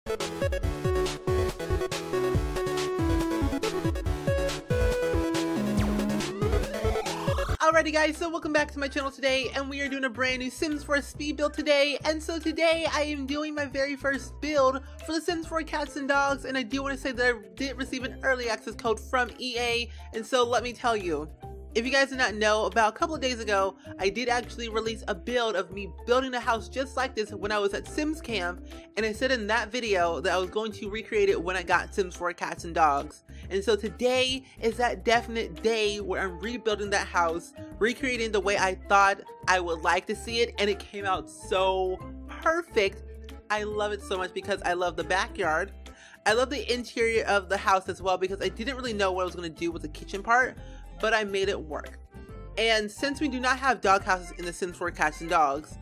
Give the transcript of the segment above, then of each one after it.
Alrighty guys, so welcome back to my channel today, and we are doing a brand new Sims 4 speed build today. And so today I am doing my very first build for the Sims 4 cats and dogs, and I do want to say that I did receive an early access code from EA, and so let me tell you. If you guys did not know, about a couple of days ago, I did actually release a build of me building a house just like this when I was at Sims Camp, and I said in that video that I was going to recreate it when I got Sims 4 cats and dogs. And so today is that definite day where I'm rebuilding that house, recreating the way I thought I would like to see it, and it came out so perfect. I love it so much because I love the backyard. I love the interior of the house as well because I didn't really know what I was going to do with the kitchen part, but I made it work. And since we do not have dog houses in the Sims 4 cats and dogs,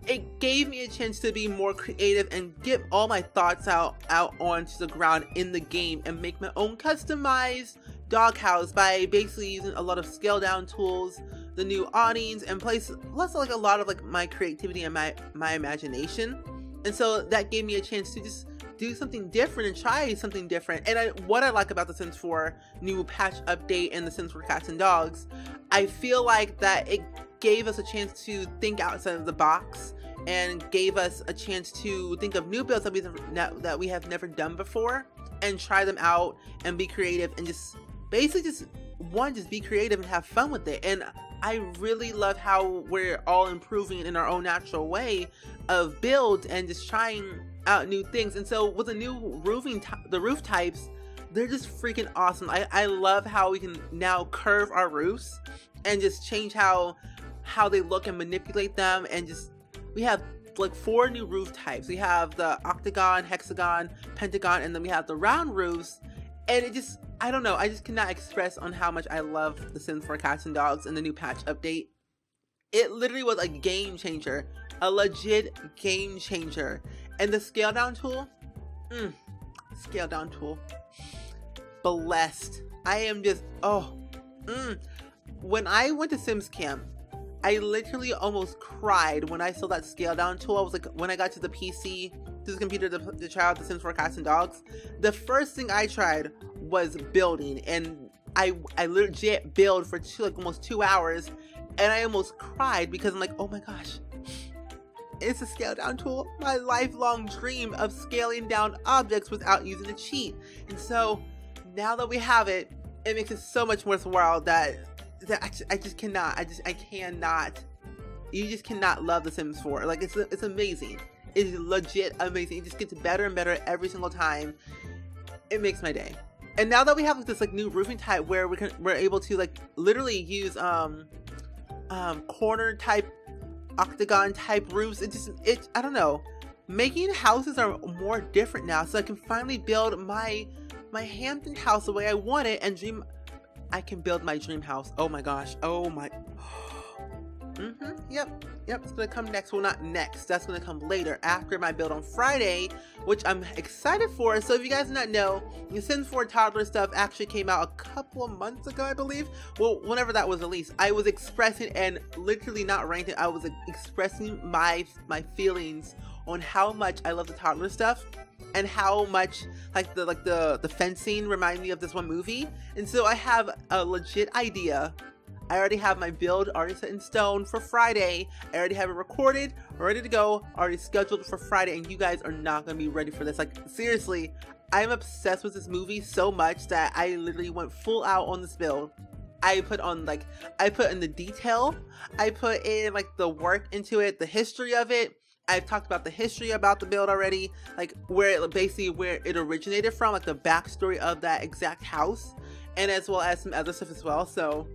it gave me a chance to be more creative and get all my thoughts out onto the ground in the game and make my own customized dog house by basically using a lot of scale down tools, the new awnings, and place lots of a lot of my creativity and my imagination. And so that gave me a chance to just do something different and try something different. And what I like about the Sims 4 new patch update and the Sims 4 cats and dogs, I feel like that it gave us a chance to think outside of the box and gave us a chance to think of new builds that we have never done before and try them out and be creative and just basically just be creative and have fun with it. And I really love how we're all improving in our own natural way of builds and just trying out new things. And so with the new the roof types, they're just freaking awesome. I love how we can now curve our roofs and just change how they look and manipulate them. And just we have like 4 new roof types. We have the octagon, hexagon, pentagon, and then we have the round roofs. And it just, I don't know, I just cannot express on how much I love the Sims 4 cats and dogs and the new patch update. It literally was a game changer, a legit game changer. And the scale down tool, scale down tool, blessed. I am just, when I went to Sims Camp, I literally almost cried when I saw that scale down tool. I was like, when I got to the PC, to the computer to try out the Sims 4 cats and dogs, the first thing I tried was building, and I legit build for almost 2 hours, and I almost cried because I'm like, oh my gosh, it's a scale down tool. My lifelong dream of scaling down objects without using a cheat. And so now that we have it, it makes it so much worthwhile that I just cannot. I cannot. You just cannot love The Sims 4. Like it's amazing. It is legit amazing. It just gets better and better every single time. It makes my day. And now that we have this new roofing type where we're able to literally use corner type, octagon type roofs, I don't know, making houses are more different now, so I can finally build my Hampton house the way I want it and I can build my dream house. Oh my gosh, oh my, yep, it's gonna come next. Well, not next, that's gonna come later after my build on Friday, which I'm excited for. So if you guys do not know, the Sims 4 toddler stuff actually came out a couple of months ago, I believe. Well, whenever that was released, I was expressing, and literally not ranting, I was expressing my feelings on how much I love the toddler stuff and how much the fencing reminded me of this one movie. And so I have a legit idea. I already have my build already set in stone for Friday. I already have it recorded, ready to go, already scheduled for Friday, and you guys are not going to be ready for this. Like, seriously, I'm obsessed with this movie so much that I literally went full out on this build. I put in the detail, I put in the work into it, the history of it. I've talked about the history about the build already, where it originated from, the backstory of that exact house, and as well as some other stuff as well. So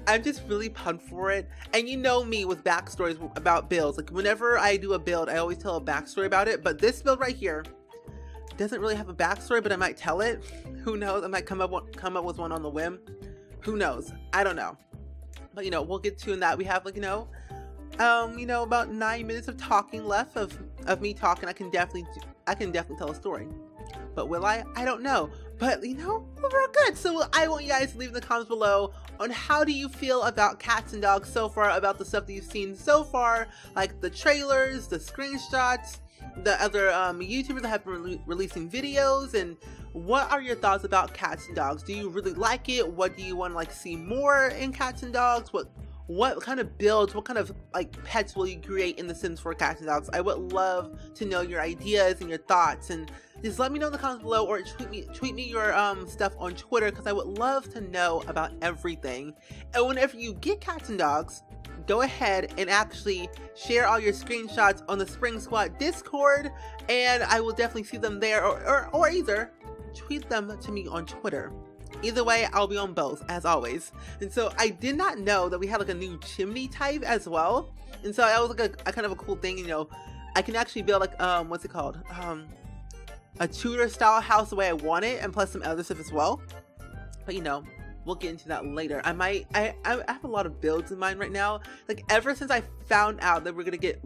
I'm just really pumped for it. And you know me with backstories about builds. Whenever I do a build, I always tell a backstory about it. But this build right here doesn't really have a backstory, but I might tell it. Who knows? I might come up with one on the whim. Who knows? I don't know. But we'll get to that. We have about 9 minutes of talking left of me talking. I can definitely tell a story. But will I? I don't know. But overall good. So I want you guys to leave in the comments below on how do you feel about cats and dogs so far, about the stuff that you've seen so far, like the trailers, the screenshots, the other YouTubers that have been releasing videos, and what are your thoughts about cats and dogs? Do you really like it? What do you want to like see more in cats and dogs? What kind of builds, what kind of like pets will you create in The Sims 4 Cats and Dogs? I would love to know your ideas and your thoughts, and just let me know in the comments below, or tweet me your stuff on Twitter, because I would love to know about everything. And whenever you get cats and dogs, go ahead and actually share all your screenshots on the Spring Squad Discord, and I will definitely see them there, or either tweet them to me on Twitter. Either way, I'll be on both, as always. And so I did not know that we had like a new chimney type as well. And so that was like a kind of a cool thing, you know. I can actually build like, what's it called? A Tudor style house the way I want it, and plus some other stuff as well. But you know, we'll get into that later. I have a lot of builds in mind right now. Like ever since I found out that we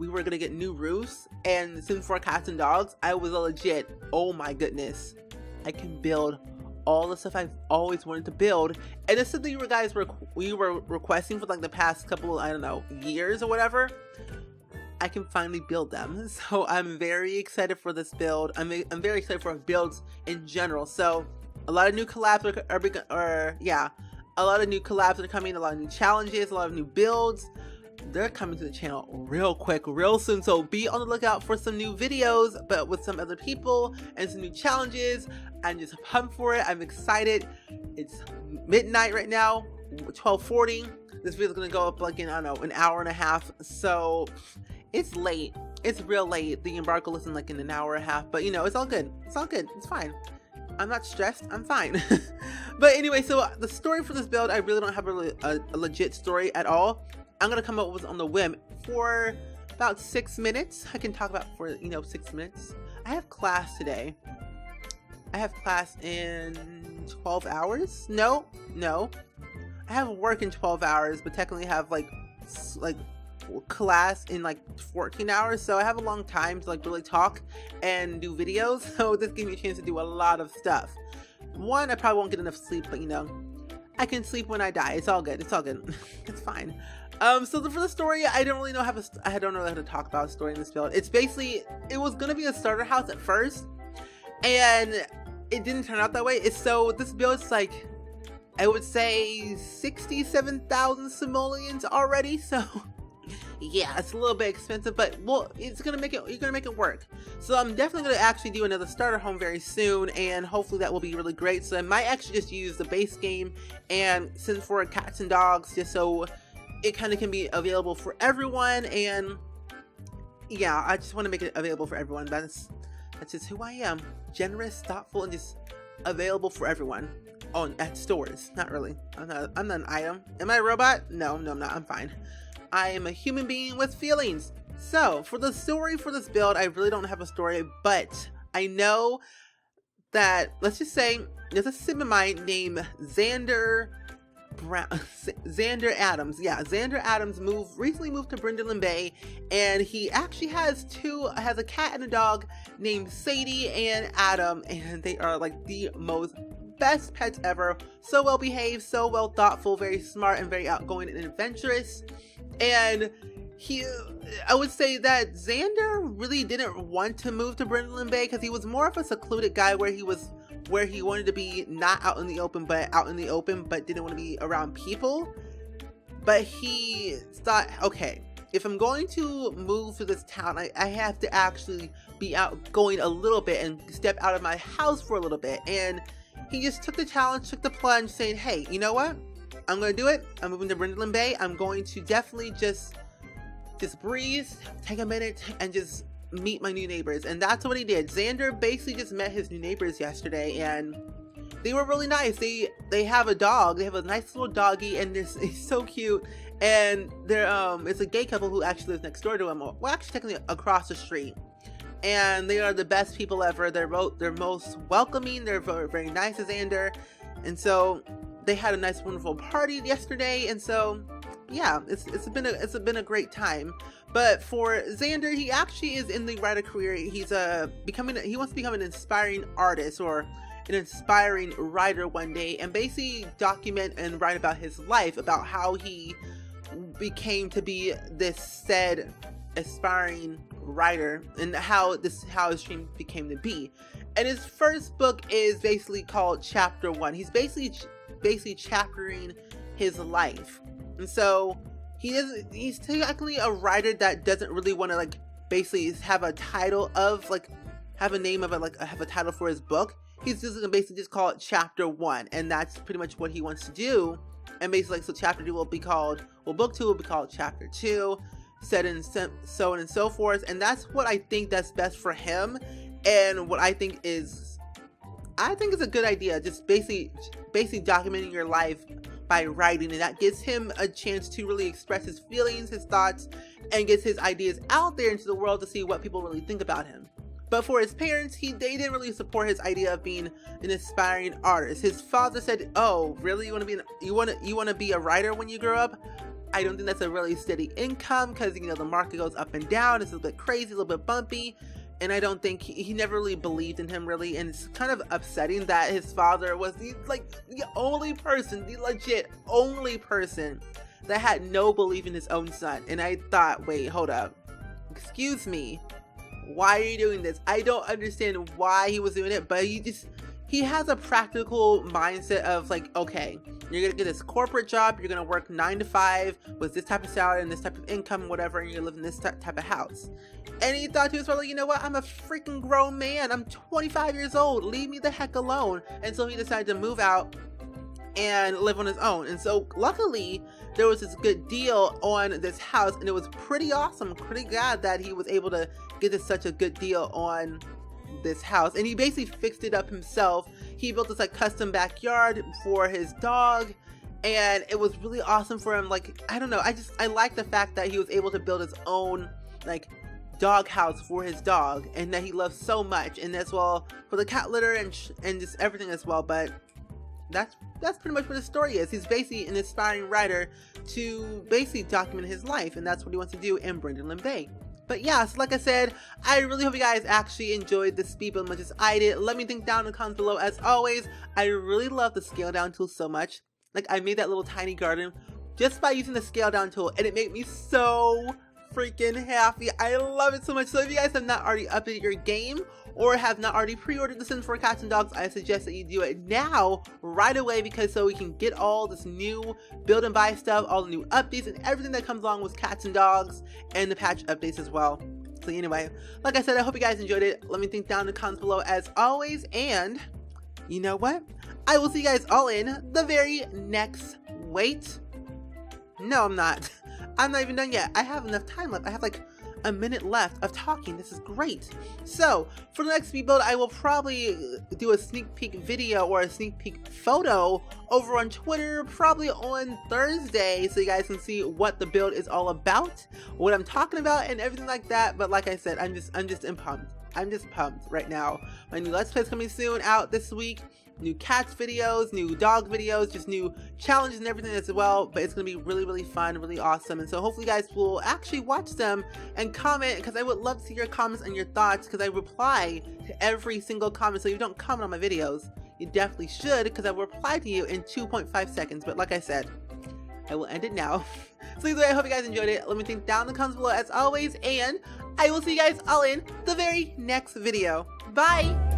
were gonna get new roofs and Sims 4 Cats and Dogs, I was legit, oh my goodness, I can build all the stuff I've always wanted to build. And it's something you guys were requesting for like the past couple, I don't know, years or whatever. I can finally build them, so I'm very excited for this build. I'm very excited for builds in general. So a lot of new collabs a lot of new collabs are coming, a lot of new challenges, a lot of new builds. They're coming to the channel real quick, real soon, so be on the lookout for some new videos, but with some other people and some new challenges. I'm just pumped for it. I'm excited. It's midnight right now, 12:40. This video is gonna go up like in, I don't know, an hour and a half, so it's late. It's real late. The embargo is in like in an hour and a half, but you know, it's all good. It's all good. It's fine. I'm not stressed. I'm fine. But anyway, so the story for this build, I really don't have a legit story at all. I'm gonna come up with on the whim for about 6 minutes. I can talk about for, you know, 6 minutes. I have class today. I have class in 12 hours. No. I have work in 12 hours, but technically have like class in like 14 hours. So I have a long time to like really talk and do videos. So this gives me a chance to do a lot of stuff. One, I probably won't get enough sleep, but you know, I can sleep when I die. It's all good. It's all good. It's fine. So for the story, I don't really know how to talk about a story in this build. It's basically, it was gonna be a starter house at first, and it didn't turn out that way. So this build is like, I would say 67,000 simoleons already. So yeah, it's a little bit expensive, but well, you're gonna make it work. So I'm definitely gonna actually do another starter home very soon, and hopefully that will be really great. So I might actually just use the base game and Sims 4 Cats and Dogs, just so it kind of can be available for everyone. And yeah, I just want to make it available for everyone. That's just who I am. Generous, thoughtful, and just available for everyone. At stores. Not really. I'm not an item. Am I a robot? No, I'm not. I'm fine. I am a human being with feelings. So for the story for this build, I really don't have a story, but I know that, let's just say, there's a sim of mine named Xander Adams. Yeah, Xander Adams recently moved to Brindleton Bay, and he actually has a cat and a dog named Sadie and Adam, and they are like the most best pets ever. So well behaved, so well thoughtful, very smart, and very outgoing and adventurous. And I would say that Xander really didn't want to move to Brindleton Bay because he was more of a secluded guy where he wanted to be not out in the open, but out in the open, but didn't want to be around people. But he thought, okay, if I'm going to move to this town, I have to actually be outgoing a little bit and step out of my house for a little bit. And he just took the challenge, took the plunge, saying, hey, you know what? I'm going to do it. I'm moving to Brindleton Bay. I'm going to definitely just breathe, take a minute, and just meet my new neighbors. And that's what he did. Xander basically just met his new neighbors yesterday, and they were really nice. They have a dog. They have a nice little doggy, and he's so cute. And it's a gay couple who actually lives next door to him. Well, actually technically across the street. And they are the best people ever. They're most welcoming. They're very, very nice to Xander. And so they had a nice, wonderful party yesterday. And so yeah, it's been a great time. But for Xander, he actually is in the writer career. He wants to become an inspiring artist or an inspiring writer one day, and basically document and write about his life, about how he became to be this said aspiring writer and how his dream became to be. And his first book is basically called Chapter 1. He's basically chaptering his life. And so he's technically a writer that doesn't really want to like basically have a title of like have a name of it, like have a title for his book. He's just gonna basically just call it Chapter 1, and that's pretty much what he wants to do. And basically, like, so Chapter 2 will be called, well, Book 2 will be called Chapter 2, so on and so forth. And that's what I think that's best for him, and what I think is a good idea. Just basically documenting your life by writing, and that gives him a chance to really express his feelings, his thoughts, and gets his ideas out there into the world to see what people really think about him. But for his parents, they didn't really support his idea of being an aspiring artist. His father said, "Oh, really? You want to be a writer when you grow up? I don't think that's a really steady income because, you know, the market goes up and down. It's a little bit crazy, a little bit bumpy." And I don't think he never really believed in him, really. And it's kind of upsetting that his father was the only person, the legit only person that had no belief in his own son. And I thought, wait, hold up. Excuse me. Why are you doing this? I don't understand why he was doing it, but he has a practical mindset of like, okay, you're gonna get this corporate job, you're gonna work 9 to 5 with this type of salary and this type of income, whatever, and you're gonna live in this type of house. And he thought to himself, like, you know what? I'm a freaking grown man. I'm 25 years old. Leave me the heck alone. And so he decided to move out and live on his own. And so luckily there was this good deal on this house, and it was pretty awesome. Pretty glad that he was able to get this such a good deal on this house. And he basically fixed it up himself. He built this like custom backyard for his dog, and it was really awesome for him. Like, I don't know, I like the fact that he was able to build his own like dog house for his dog, and that he loves so much, and as well for the cat litter and just everything as well. But that's pretty much what the story is. He's basically an aspiring writer to basically document his life, and that's what he wants to do in Brindleton Bay. But yeah, so like I said, I really hope you guys actually enjoyed this speed build as much as I did. Let me think down in the comments below. As always, I really love the scale down tool so much. Like, I made that little tiny garden just by using the scale down tool, and it made me so freaking happy. I love it so much. So if you guys have not already updated your game or have not already pre-ordered The Sims 4 Cats and Dogs, I suggest that you do it now, right away, because so we can get all this new build and buy stuff, all the new updates, and everything that comes along with Cats and Dogs, and the patch updates as well. So anyway, like I said, I hope you guys enjoyed it. Let me think down in the comments below as always, and you know what? I will see you guys all in the very next, wait, no I'm not. I'm not even done yet. I have enough time left. I have like a minute left of talking. This is great. So for the next speed build, I will probably do a sneak peek video or a sneak peek photo over on Twitter, probably on Thursday, so you guys can see what the build is all about, what I'm talking about, and everything like that. But like I said, I'm just pumped. I'm just pumped right now. My new Let's Play is coming soon out this week. New cats videos, new dog videos, just new challenges and everything as well. But it's gonna be really, really fun, really awesome. And so hopefully you guys will actually watch them and comment, because I would love to see your comments and your thoughts, because I reply to every single comment. So if you don't comment on my videos, you definitely should, because I will reply to you in 2.5 seconds. But like I said, I will end it now. So either way, I hope you guys enjoyed it. Let me think down in the comments below as always, and I will see you guys all in the very next video. Bye!